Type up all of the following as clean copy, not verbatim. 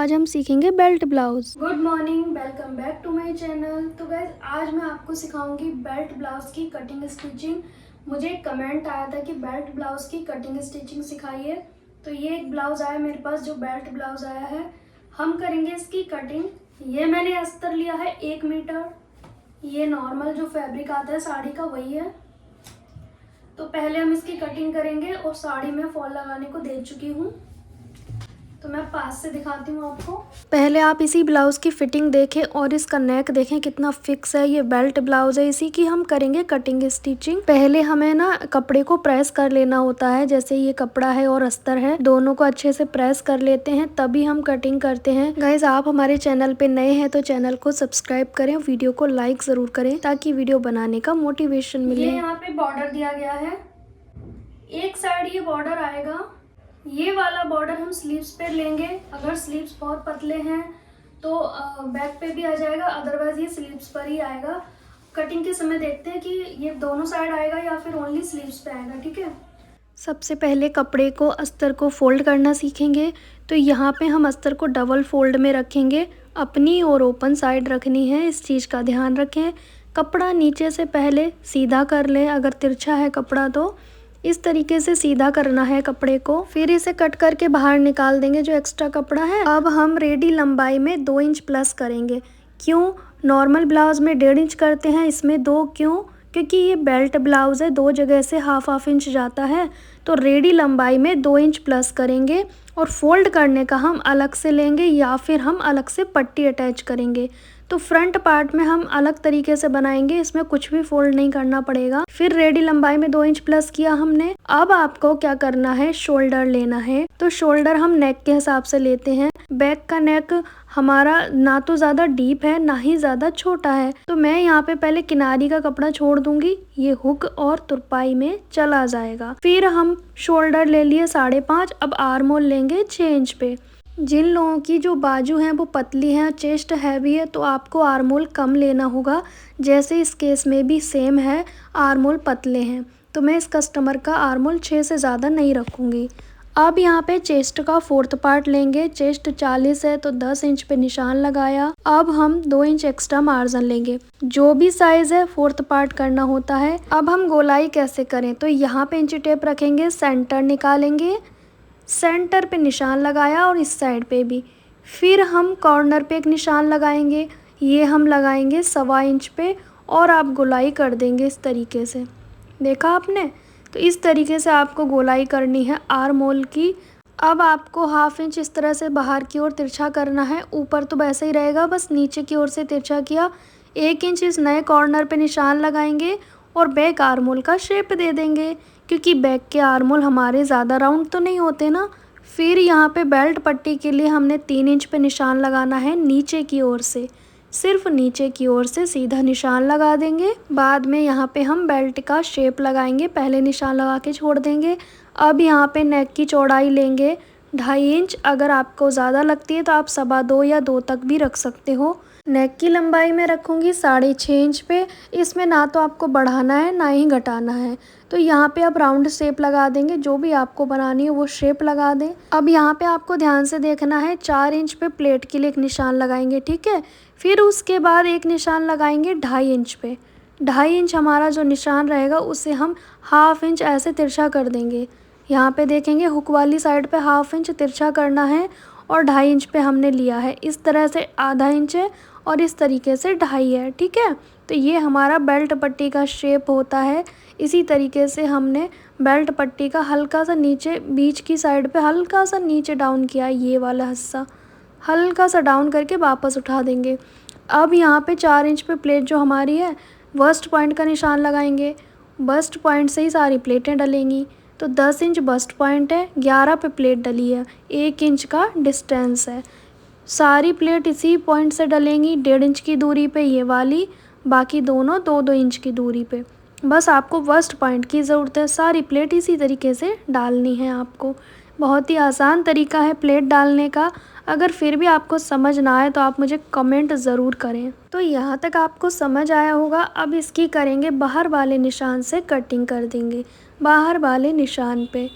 आज हम सीखेंगे belt blouse. Good morning, welcome back to my channel. तो गाइज आज मैं आपको सिखाऊंगी बेल्ट ब्लाउज की कटिंग स्टिचिंग। मुझे एक कमेंट आया था कि बेल्ट ब्लाउज की कटिंग स्टिचिंग सिखाइए, तो ये एक ब्लाउज आया मेरे पास जो बेल्ट ब्लाउज आया है। हम करेंगे इसकी कटिंग। ये मैंने अस्तर लिया है 1 मीटर। ये नॉर्मल जो फैब्रिक आता है साड़ी का वही है। तो पहले हम इसकी कटिंग करेंगे और साड़ी में फॉल लगाने को दे चुकी हूँ, तो मैं पास से दिखाती हूँ आपको। पहले आप इसी ब्लाउज की फिटिंग देखें और इसका नेक देखें कितना फिक्स है। ये बेल्ट ब्लाउज है, इसी की हम करेंगे कटिंग स्टिचिंग। पहले हमें ना कपड़े को प्रेस कर लेना होता है। जैसे ये कपड़ा है और अस्तर है, दोनों को अच्छे से प्रेस कर लेते हैं, तभी हम कटिंग करते हैं। गाइज आप हमारे चैनल पे नए हैं तो चैनल को सब्सक्राइब करें, वीडियो को लाइक जरूर करें ताकि वीडियो बनाने का मोटिवेशन मिले। ये यहाँ पे बॉर्डर दिया गया है, एक साइड ये बॉर्डर आएगा। ये वाला बॉर्डर हम स्लीव्स पे लेंगे। अगर स्लीव्स बहुत पतले हैं तो बैक पे भी आ जाएगा, अदरवाइज ये स्लीव्स पर ही आएगा। कटिंग के समय देखते हैं कि ये दोनों साइड आएगा या फिर ओनली स्लीव्स पे आएगा। ठीक है, सबसे पहले कपड़े को अस्तर को फोल्ड करना सीखेंगे। तो यहाँ पे हम अस्तर को डबल फोल्ड में रखेंगे, अपनी और ओपन साइड रखनी है, इस चीज़ का ध्यान रखें। कपड़ा नीचे से पहले सीधा कर लें, अगर तिरछा है कपड़ा तो इस तरीके से सीधा करना है कपड़े को। फिर इसे कट करके बाहर निकाल देंगे जो एक्स्ट्रा कपड़ा है। अब हम रेडी लंबाई में 2 इंच प्लस करेंगे। क्यों? नॉर्मल ब्लाउज में 1.5 इंच करते हैं, इसमें 2 क्यों? क्योंकि ये बेल्ट ब्लाउज है, 2 जगह से हाफ इंच जाता है। तो रेडी लंबाई में 2 इंच प्लस करेंगे और फोल्ड करने का हम अलग से लेंगे या फिर हम अलग से पट्टी अटैच करेंगे। तो फ्रंट पार्ट में हम अलग तरीके से बनाएंगे, इसमें कुछ भी फोल्ड नहीं करना पड़ेगा। फिर रेडी लंबाई में 2 इंच प्लस किया हमने। अब आपको क्या करना है, शोल्डर लेना है। तो शोल्डर हम नेक के हिसाब से लेते हैं। बैक का नेक हमारा ना तो ज़्यादा डीप है ना ही ज़्यादा छोटा है, तो मैं यहाँ पे पहले किनारी का कपड़ा छोड़ दूंगी, ये हुक और तुरपाई में चला जाएगा। फिर हम शोल्डर ले लिए 5.5। अब आर्म होल लेंगे 6 इंच पे। जिन लोगों की जो बाजू हैं वो पतली हैं, चेस्ट हैवी है, तो आपको आर्म होल कम लेना होगा। जैसे इस केस में भी सेम है, आर्म होल पतले हैं, तो मैं इस कस्टमर का आर्म होल 6 से ज़्यादा नहीं रखूँगी। अब यहाँ पे चेस्ट का 4th पार्ट लेंगे। चेस्ट 40 है तो 10 इंच पे निशान लगाया। अब हम 2 इंच एक्स्ट्रा मार्जिन लेंगे। जो भी साइज है 4th पार्ट करना होता है। अब हम गोलाई कैसे करें, तो यहाँ पे इंची टेप रखेंगे, सेंटर निकालेंगे, सेंटर पे निशान लगाया और इस साइड पे भी। फिर हम कॉर्नर पे एक निशान लगाएंगे, ये हम लगाएंगे 1.25 इंच पे और आप गोलाई कर देंगे इस तरीके से। देखा आपने? तो इस तरीके से आपको गोलाई करनी है आर्म होल की। अब आपको 1/2 इंच इस तरह से बाहर की ओर तिरछा करना है। ऊपर तो वैसे ही रहेगा, बस नीचे की ओर से तिरछा किया। 1 इंच इस नए कॉर्नर पे निशान लगाएंगे और बैक आर्म होल का शेप दे देंगे, क्योंकि बैक के आर्म होल हमारे ज़्यादा राउंड तो नहीं होते ना। फिर यहाँ पे बेल्ट पट्टी के लिए हमने 3 इंच पे निशान लगाना है, नीचे की ओर से, सिर्फ नीचे की ओर से सीधा निशान लगा देंगे। बाद में यहाँ पे हम बेल्ट का शेप लगाएंगे, पहले निशान लगा के छोड़ देंगे। अब यहाँ पे नेक की चौड़ाई लेंगे 2.5 इंच। अगर आपको ज़्यादा लगती है तो आप 2.25 या 2 तक भी रख सकते हो। नेक की लंबाई में रखूँगी 6.5 इंच पे। इसमें ना तो आपको बढ़ाना है ना ही घटाना है, तो यहाँ पे अब राउंड शेप लगा देंगे। जो भी आपको बनानी है वो शेप लगा दें। अब यहाँ पे आपको ध्यान से देखना है, 4 इंच पे प्लेट के लिए एक निशान लगाएंगे, ठीक है। फिर उसके बाद एक निशान लगाएंगे 2.5 इंच पे। 2.5 इंच हमारा जो निशान रहेगा उसे हम 1/2 इंच ऐसे तिरछा कर देंगे। यहाँ पे देखेंगे हुक वाली साइड पे 1/2 इंच तिरछा करना है और 2.5 इंच पे हमने लिया है। इस तरह से आधा इंच है और इस तरीके से 2.5 है, ठीक है। तो ये हमारा बेल्ट पट्टी का शेप होता है। इसी तरीके से हमने बेल्ट पट्टी का हल्का सा नीचे बीच की साइड पे हल्का सा नीचे डाउन किया, ये वाला हिस्सा हल्का सा डाउन करके वापस उठा देंगे। अब यहाँ पे 4 इंच पे प्लेट जो हमारी है, बस्ट पॉइंट का निशान लगाएंगे। बस्ट पॉइंट से ही सारी प्लेटें डलेंगी। तो 10 इंच बस्ट पॉइंट है, 11 पे प्लेट डली है, 1 इंच का डिस्टेंस है। सारी प्लेट इसी पॉइंट से डलेंगी, 1.5 इंच की दूरी पे ये वाली, बाकी दोनों 2-2 इंच की दूरी पे। बस आपको बस्ट पॉइंट की ज़रूरत है, सारी प्लेट इसी तरीके से डालनी है आपको। बहुत ही आसान तरीका है प्लेट डालने का। अगर फिर भी आपको समझ ना आए तो आप मुझे कमेंट ज़रूर करें। तो यहाँ तक आपको समझ आया होगा। अब इसकी करेंगे बाहर वाले निशान से कटिंग कर देंगे, बाहर वाले निशान पे,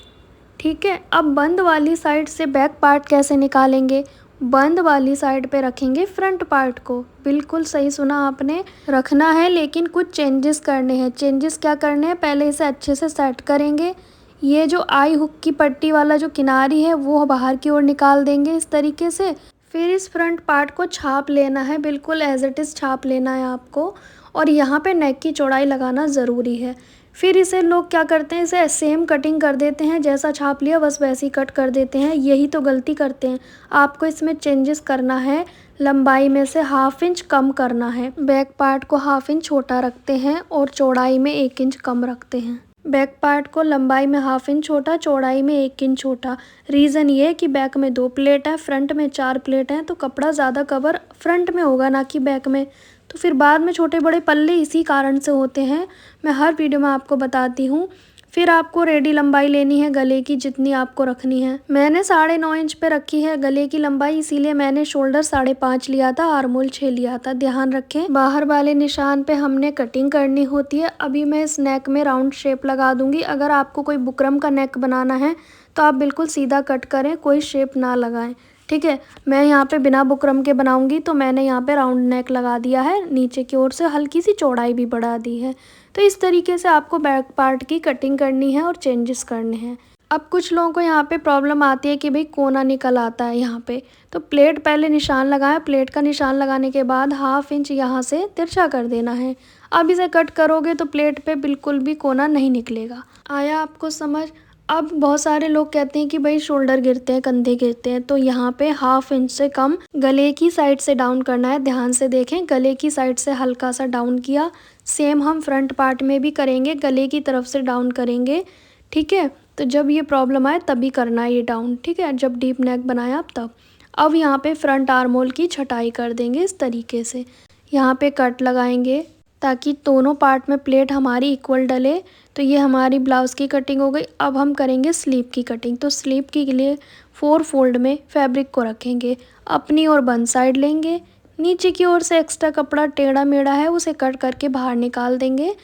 ठीक है। अब बंद वाली साइड से बैक पार्ट कैसे निकालेंगे बंद वाली साइड पे रखेंगे फ्रंट पार्ट को। बिल्कुल सही सुना आपने, रखना है लेकिन कुछ चेंजेस करने हैं। चेंजेस क्या करने हैं, पहले इसे अच्छे से सेट करेंगे। ये जो आई हुक की पट्टी वाला जो किनारी है वो बाहर की ओर निकाल देंगे इस तरीके से। फिर इस फ्रंट पार्ट को छाप लेना है, बिल्कुल एज इट इज़ छाप लेना है आपको। और यहाँ पे नेक की चौड़ाई लगाना ज़रूरी है। फिर इसे लोग क्या करते हैं, इसे सेम कटिंग कर देते हैं, जैसा छाप लिया बस वैसे ही कट कर देते हैं। यही तो गलती करते हैं। आपको इसमें चेंजेस करना है, लंबाई में से 1/2 इंच कम करना है। बैक पार्ट को 1/2 इंच छोटा रखते हैं और चौड़ाई में 1 इंच कम रखते हैं। बैक पार्ट को लंबाई में 1/2 इंच छोटा, चौड़ाई में 1 इंच छोटा। रीज़न ये है कि बैक में 2 प्लेट है, फ्रंट में 4 प्लेट हैं, तो कपड़ा ज़्यादा कवर फ्रंट में होगा ना कि बैक में। तो फिर बाद में छोटे बड़े पल्ले इसी कारण से होते हैं। मैं हर वीडियो में आपको बताती हूँ। फिर आपको रेडी लंबाई लेनी है गले की, जितनी आपको रखनी है। मैंने 9.5 इंच पे रखी है गले की लंबाई, इसीलिए मैंने शोल्डर 5.5 लिया था, आर्मोल 6 लिया था। ध्यान रखें, बाहर वाले निशान पे हमने कटिंग करनी होती है। अभी मैं इस नेक में राउंड शेप लगा दूंगी। अगर आपको कोई बुकरम का नेक बनाना है तो आप बिल्कुल सीधा कट करें, कोई शेप ना लगाएं, ठीक है। मैं यहाँ पे बिना बुकरम के बनाऊंगी तो मैंने यहाँ पे राउंड नेक लगा दिया है, नीचे की ओर से हल्की सी चौड़ाई भी बढ़ा दी है। तो इस तरीके से आपको बैक पार्ट की कटिंग करनी है और चेंजेस करने हैं। अब कुछ लोगों को यहाँ पे प्रॉब्लम आती है कि भाई कोना निकल आता है यहाँ पे, तो प्लेट पहले निशान लगाएं। प्लेट का निशान लगाने के बाद 1/2 इंच यहाँ से तिरछा कर देना है। अब इसे कट करोगे तो प्लेट पे बिल्कुल भी कोना नहीं निकलेगा। आया आपको समझ? अब बहुत सारे लोग कहते हैं कि भाई शोल्डर गिरते हैं, कंधे गिरते हैं, तो यहाँ पे 1/2 इंच से कम गले की साइड से डाउन करना है। ध्यान से देखें, गले की साइड से हल्का सा डाउन किया। सेम हम फ्रंट पार्ट में भी करेंगे, गले की तरफ से डाउन करेंगे, ठीक है। तो जब ये प्रॉब्लम आए तभी करना है ये डाउन, ठीक है, जब डीप नेक बनाया आप तब। अब यहाँ पे फ्रंट आर्मोल की छटाई कर देंगे इस तरीके से। यहाँ पे कट लगाएंगे ताकि दोनों पार्ट में प्लेट हमारी इक्वल डले। तो ये हमारी ब्लाउज़ की कटिंग हो गई। अब हम करेंगे स्लीव की कटिंग। तो स्लीव के लिए 4 फोल्ड में फैब्रिक को रखेंगे, अपनी और बंद साइड लेंगे, नीचे की ओर से एक्स्ट्रा कपड़ा टेढ़ा मेढ़ा है उसे कट करके बाहर निकाल देंगे।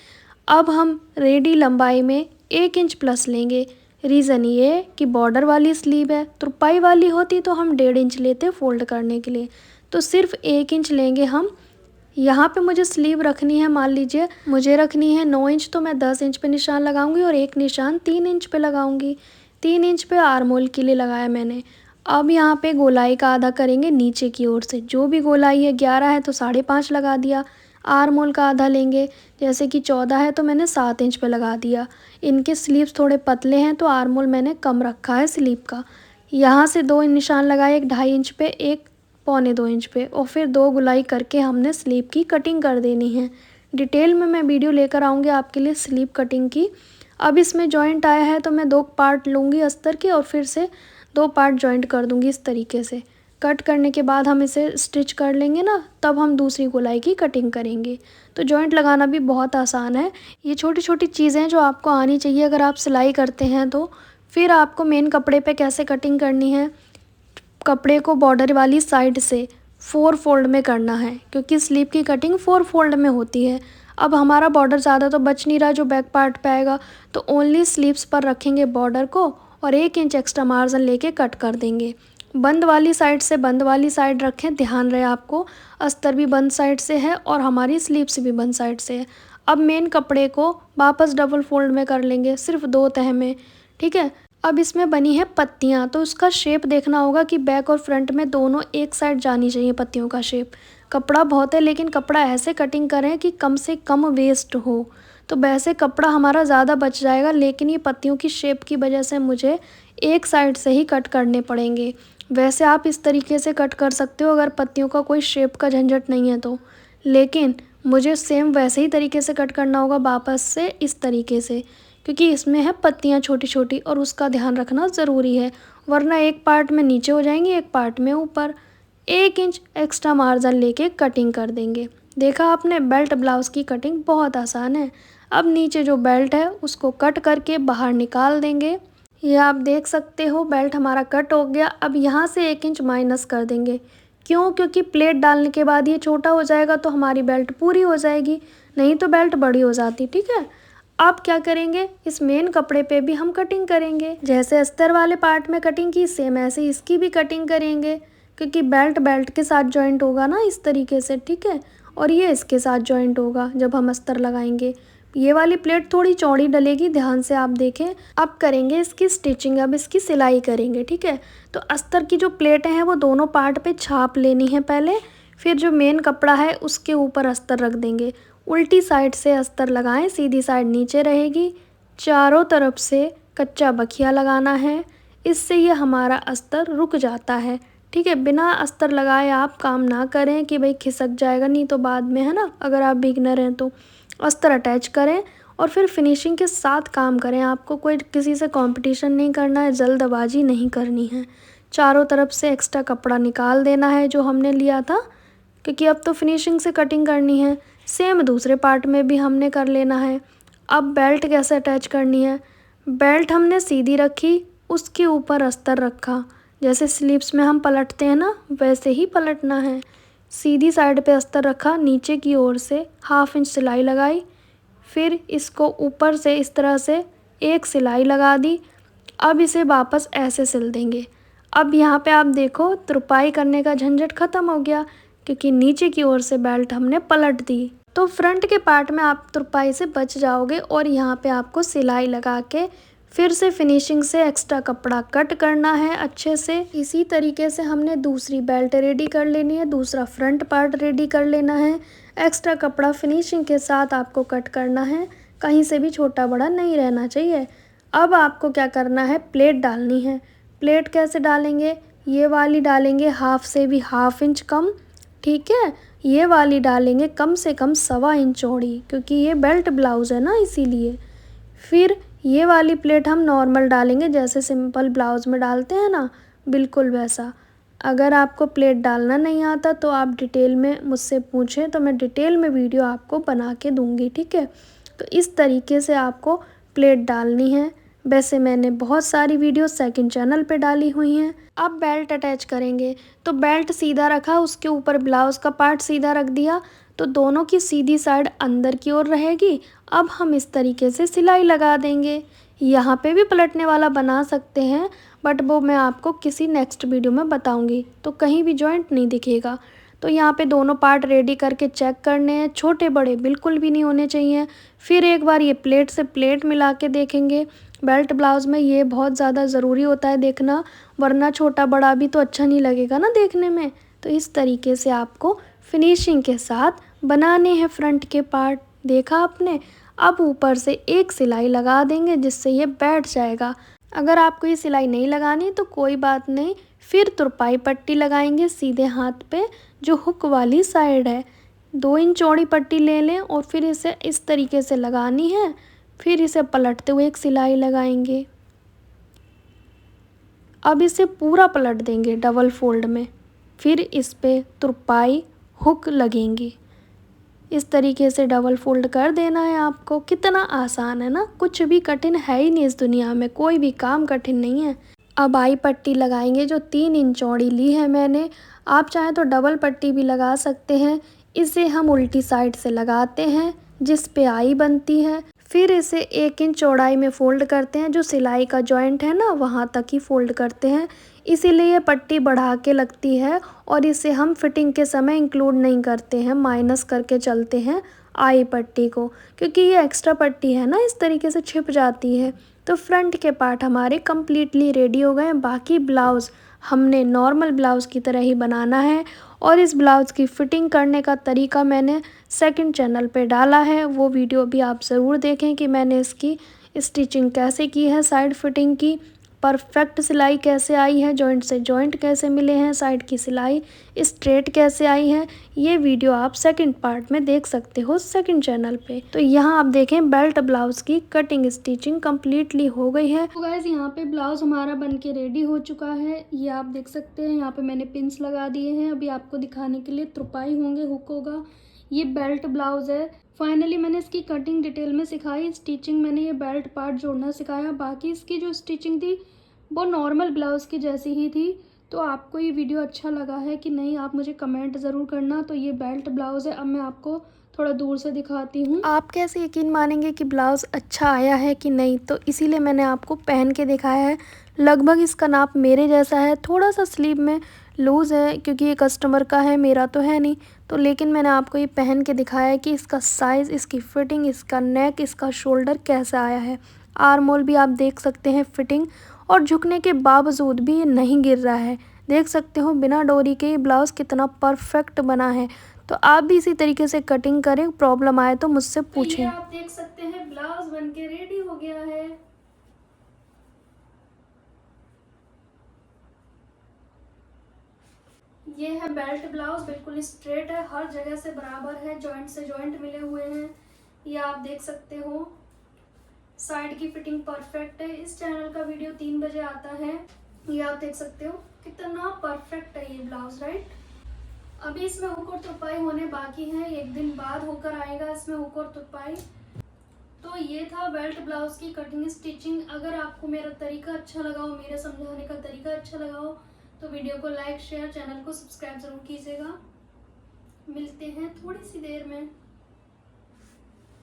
अब हम रेडी लंबाई में 1 इंच प्लस लेंगे। रीज़न ये है कि बॉर्डर वाली स्लीव है, तुरपाई वाली होती तो हम 1.5 इंच लेते फोल्ड करने के लिए, तो सिर्फ 1 इंच लेंगे हम। यहाँ पे मुझे स्लीव रखनी है, मान लीजिए मुझे रखनी है 9 इंच, तो मैं 10 इंच पे निशान लगाऊंगी और एक निशान 3 इंच पे लगाऊंगी। 3 इंच पे आर्मोल के लिए लगाया मैंने। अब यहाँ पे गोलाई का आधा करेंगे नीचे की ओर से। जो भी गोलाई है, 11 है तो 5.5 लगा दिया। आर्मोल का आधा लेंगे, जैसे कि 14 है तो मैंने 7 इंच पे लगा दिया। इनके स्लीव्स थोड़े पतले हैं तो आर्मोल मैंने कम रखा है स्लीव का। यहाँ से 2 निशान लगाए, एक 2.5 इंच पे, एक 1.25 इंच पे, और फिर 2 गुलाई करके हमने स्लीव की कटिंग कर देनी है। डिटेल में मैं वीडियो लेकर आऊँगी आपके लिए स्लीव कटिंग की। अब इसमें जॉइंट आया है तो मैं 2 पार्ट लूँगी अस्तर के और फिर से 2 पार्ट जॉइंट कर दूँगी इस तरीके से। कट करने के बाद हम इसे स्टिच कर लेंगे ना, तब हम दूसरी गोलाई की कटिंग करेंगे। तो जॉइंट लगाना भी बहुत आसान है। ये छोटी छोटी चीज़ें जो आपको आनी चाहिए अगर आप सिलाई करते हैं तो। फिर आपको मेन कपड़े पे कैसे कटिंग करनी है, कपड़े को बॉर्डर वाली साइड से 4 फोल्ड में करना है, क्योंकि स्लीव की कटिंग 4 फोल्ड में होती है। अब हमारा बॉर्डर ज़्यादा तो बच नहीं रहा जो बैक पार्ट पे आएगा, तो ओनली स्लीव्स पर रखेंगे बॉर्डर को और 1 इंच एक्स्ट्रा मार्जिन लेके कट कर देंगे। बंद वाली साइड से बंद वाली साइड रखें, ध्यान रहे आपको, अस्तर भी बंद साइड से है और हमारी स्लीव्स भी बंद साइड से है। अब मेन कपड़े को वापस डबल फोल्ड में कर लेंगे, सिर्फ 2 तह में, ठीक है। अब इसमें बनी है पत्तियाँ, तो उसका शेप देखना होगा कि बैक और फ्रंट में दोनों एक साइड जानी चाहिए पत्तियों का शेप। कपड़ा बहुत है लेकिन कपड़ा ऐसे कटिंग करें कि कम से कम वेस्ट हो, तो वैसे कपड़ा हमारा ज़्यादा बच जाएगा। लेकिन ये पत्तियों की शेप की वजह से मुझे एक साइड से ही कट करने पड़ेंगे। वैसे आप इस तरीके से कट कर सकते हो अगर पत्तियों का कोई शेप का झंझट नहीं है तो, लेकिन मुझे सेम वैसे ही तरीके से कट करना होगा वापस से इस तरीके से, क्योंकि इसमें है पत्तियाँ छोटी छोटी और उसका ध्यान रखना ज़रूरी है, वरना एक पार्ट में नीचे हो जाएंगी एक पार्ट में ऊपर। 1 इंच एक्स्ट्रा मार्जिन लेके कटिंग कर देंगे। देखा आपने, बेल्ट ब्लाउज़ की कटिंग बहुत आसान है। अब नीचे जो बेल्ट है उसको कट करके बाहर निकाल देंगे। ये आप देख सकते हो बेल्ट हमारा कट हो गया। अब यहाँ से 1 इंच माइनस कर देंगे। क्यों? क्योंकि प्लेट डालने के बाद ये छोटा हो जाएगा तो हमारी बेल्ट पूरी हो जाएगी, नहीं तो बेल्ट बड़ी हो जाती, ठीक है। अब क्या करेंगे, इस मेन कपड़े पे भी हम कटिंग करेंगे। जैसे अस्तर वाले पार्ट में कटिंग की, सेम ऐसे इसकी भी कटिंग करेंगे, क्योंकि बेल्ट के साथ जॉइंट होगा ना इस तरीके से, ठीक है। और ये इसके साथ जॉइंट होगा जब हम अस्तर लगाएंगे। ये वाली प्लेट थोड़ी चौड़ी डलेगी, ध्यान से आप देखें। अब करेंगे इसकी स्टिचिंग, अब इसकी सिलाई करेंगे, ठीक है। तो अस्तर की जो प्लेटें हैं वो दोनों पार्ट पे छाप लेनी है पहले, फिर जो मेन कपड़ा है उसके ऊपर अस्तर रख देंगे। उल्टी साइड से अस्तर लगाएं, सीधी साइड नीचे रहेगी। चारों तरफ से कच्चा बखिया लगाना है, इससे ये हमारा अस्तर रुक जाता है, ठीक है। बिना अस्तर लगाए आप काम ना करें कि भाई खिसक जाएगा, नहीं तो बाद में, है ना, अगर आप बिगनर हैं तो। अस्तर अटैच करें और फिर फिनिशिंग के साथ काम करें। आपको कोई किसी से कंपटीशन नहीं करना है, जल्दबाजी नहीं करनी है। चारों तरफ से एक्स्ट्रा कपड़ा निकाल देना है जो हमने लिया था, क्योंकि अब तो फिनिशिंग से कटिंग करनी है। सेम दूसरे पार्ट में भी हमने कर लेना है। अब बेल्ट कैसे अटैच करनी है। बेल्ट हमने सीधी रखी, उसके ऊपर अस्तर रखा, जैसे स्लीव्स में हम पलटते हैं ना, वैसे ही पलटना है। सीधी साइड पे अस्तर रखा, नीचे की ओर से 1/2 इंच सिलाई लगाई, फिर इसको ऊपर से इस तरह से एक सिलाई लगा दी। अब इसे वापस ऐसे सिल देंगे। अब यहाँ पे आप देखो तुरपाई करने का झंझट ख़त्म हो गया, क्योंकि नीचे की ओर से बेल्ट हमने पलट दी। तो फ्रंट के पार्ट में आप तुरपाई से बच जाओगे और यहाँ पे आपको सिलाई लगा के फिर से फिनिशिंग से एक्स्ट्रा कपड़ा कट करना है अच्छे से। इसी तरीके से हमने दूसरी बेल्ट रेडी कर लेनी है, दूसरा फ्रंट पार्ट रेडी कर लेना है। एक्स्ट्रा कपड़ा फिनिशिंग के साथ आपको कट करना है, कहीं से भी छोटा बड़ा नहीं रहना चाहिए। अब आपको क्या करना है, प्लेट डालनी है। प्लेट कैसे डालेंगे, ये वाली डालेंगे 1/2 से भी 1/2 इंच कम, ठीक है। ये वाली डालेंगे कम से कम 1.25 इंच चौड़ी, क्योंकि ये बेल्ट ब्लाउज़ है ना, इसीलिए। फिर ये वाली प्लेट हम नॉर्मल डालेंगे, जैसे सिंपल ब्लाउज़ में डालते हैं ना, बिल्कुल वैसा। अगर आपको प्लेट डालना नहीं आता तो आप डिटेल में मुझसे पूछें, तो मैं डिटेल में वीडियो आपको बना के दूँगी, ठीक है। तो इस तरीके से आपको प्लेट डालनी है। वैसे मैंने बहुत सारी वीडियो सेकंड चैनल पे डाली हुई हैं। अब बेल्ट अटैच करेंगे, तो बेल्ट सीधा रखा, उसके ऊपर ब्लाउज़ का पार्ट सीधा रख दिया, तो दोनों की सीधी साइड अंदर की ओर रहेगी। अब हम इस तरीके से सिलाई लगा देंगे। यहाँ पे भी पलटने वाला बना सकते हैं, बट वो मैं आपको किसी नेक्स्ट वीडियो में बताऊँगी, तो कहीं भी जॉइंट नहीं दिखेगा। तो यहाँ पे दोनों पार्ट रेडी करके चेक करने हैं, छोटे बड़े बिल्कुल भी नहीं होने चाहिए। फिर एक बार ये प्लेट से प्लेट मिला के देखेंगे। बेल्ट ब्लाउज़ में ये बहुत ज़्यादा ज़रूरी होता है देखना, वरना छोटा बड़ा भी तो अच्छा नहीं लगेगा ना देखने में। तो इस तरीके से आपको फिनिशिंग के साथ बनाने हैं फ्रंट के पार्ट, देखा आपने। अब ऊपर से एक सिलाई लगा देंगे जिससे ये बैठ जाएगा। अगर आपको ये सिलाई नहीं लगानी तो कोई बात नहीं, फिर तुरपाई पट्टी लगाएंगे सीधे हाथ पे, जो हुक वाली साइड है। 2 इंच चौड़ी पट्टी ले लें और फिर इसे इस तरीके से लगानी है। फिर इसे पलटते हुए एक सिलाई लगाएंगे। अब इसे पूरा पलट देंगे डबल फोल्ड में, फिर इस पे तुरपाई हुक लगेंगी। इस तरीके से डबल फोल्ड कर देना है आपको। कितना आसान है ना, कुछ भी कठिन है ही नहीं इस दुनिया में, कोई भी काम कठिन नहीं है। अब आई पट्टी लगाएंगे, जो 3 इंच चौड़ी ली है मैंने। आप चाहें तो डबल पट्टी भी लगा सकते हैं। इसे हम उल्टी साइड से लगाते हैं जिस पे आई बनती है, फिर इसे 1 इंच चौड़ाई में फ़ोल्ड करते हैं, जो सिलाई का जॉइंट है ना वहाँ तक ही फ़ोल्ड करते हैं। इसीलिए पट्टी बढ़ा के लगती है और इसे हम फिटिंग के समय इंक्लूड नहीं करते हैं, माइनस करके चलते हैं आई पट्टी को, क्योंकि ये एक्स्ट्रा पट्टी है ना, इस तरीके से छिप जाती है। तो फ्रंट के पार्ट हमारे कम्प्लीटली रेडी हो गए हैं। बाकी ब्लाउज़ हमने नॉर्मल ब्लाउज़ की तरह ही बनाना है, और इस ब्लाउज़ की फ़िटिंग करने का तरीका मैंने सेकंड चैनल पे डाला है। वो वीडियो भी आप ज़रूर देखें कि मैंने इसकी स्टिचिंग कैसे की है, साइड फिटिंग की, परफेक्ट सिलाई कैसे आई है, जॉइंट से जॉइंट कैसे मिले हैं, साइड की सिलाई स्ट्रेट कैसे आई है। ये वीडियो आप सेकंड पार्ट में देख सकते हो सेकंड चैनल पे। तो यहाँ आप देखें बेल्ट ब्लाउज़ की कटिंग स्टिचिंग कम्प्लीटली हो गई है। तो गाइस यहाँ पे ब्लाउज़ हमारा बन के रेडी हो चुका है, ये आप देख सकते हैं। यहाँ पे मैंने पिंस लगा दिए हैं, अभी आपको दिखाने के लिए तुरपाई होंगे, हुक होगा। ये बेल्ट ब्लाउज़ है। फाइनली मैंने इसकी कटिंग डिटेल में सिखाई, स्टिचिंग मैंने ये बेल्ट पार्ट जोड़ना सिखाया। बाकी इसकी जो स्टिचिंग थी वो नॉर्मल ब्लाउज़ की जैसी ही थी। तो आपको ये वीडियो अच्छा लगा है कि नहीं, आप मुझे कमेंट ज़रूर करना। तो ये बेल्ट ब्लाउज़ है। अब मैं आपको थोड़ा दूर से दिखाती हूँ। आप कैसे यकीन मानेंगे कि ब्लाउज़ अच्छा आया है कि नहीं, तो इसीलिए मैंने आपको पहन के दिखाया है। लगभग इसका नाप मेरे जैसा है, थोड़ा सा स्लीव में लूज़ है क्योंकि ये कस्टमर का है, मेरा तो है नहीं। तो लेकिन मैंने आपको ये पहन के दिखाया है कि इसका साइज़, इसकी फ़िटिंग, इसका नेक, इसका शोल्डर कैसा आया है। आर्म होल भी आप देख सकते हैं फिटिंग, और झुकने के बावजूद भी ये नहीं गिर रहा है। देख सकते हो बिना डोरी के ये ब्लाउज़ कितना परफेक्ट बना है। तो आप भी इसी तरीके से कटिंग करें, प्रॉब्लम आए तो मुझसे तो ये पूछें। आप देख सकते हैं ब्लाउज बनके रेडी हो गया है। ये है बेल्ट ब्लाउज, बिल्कुल स्ट्रेट है, हर जगह से बराबर है, जॉइंट से जॉइंट मिले हुए हैं। ये आप देख सकते हो, साइड की फिटिंग परफेक्ट है। इस चैनल का वीडियो 3 बजे आता है। ये आप देख सकते हो कितना परफेक्ट है ये ब्लाउज, राइट। अभी इसमें हुक और तुरपाई होने बाकी है, 1 दिन बाद होकर आएगा इसमें हुक और तुरपाई। तो ये था बेल्ट ब्लाउज की कटिंग स्टिचिंग। अगर आपको मेरा तरीका अच्छा लगा हो, मेरे समझाने का तरीका अच्छा लगा हो, तो वीडियो को लाइक, शेयर, चैनल को सब्सक्राइब जरूर कीजिएगा। मिलते हैं थोड़ी सी देर में।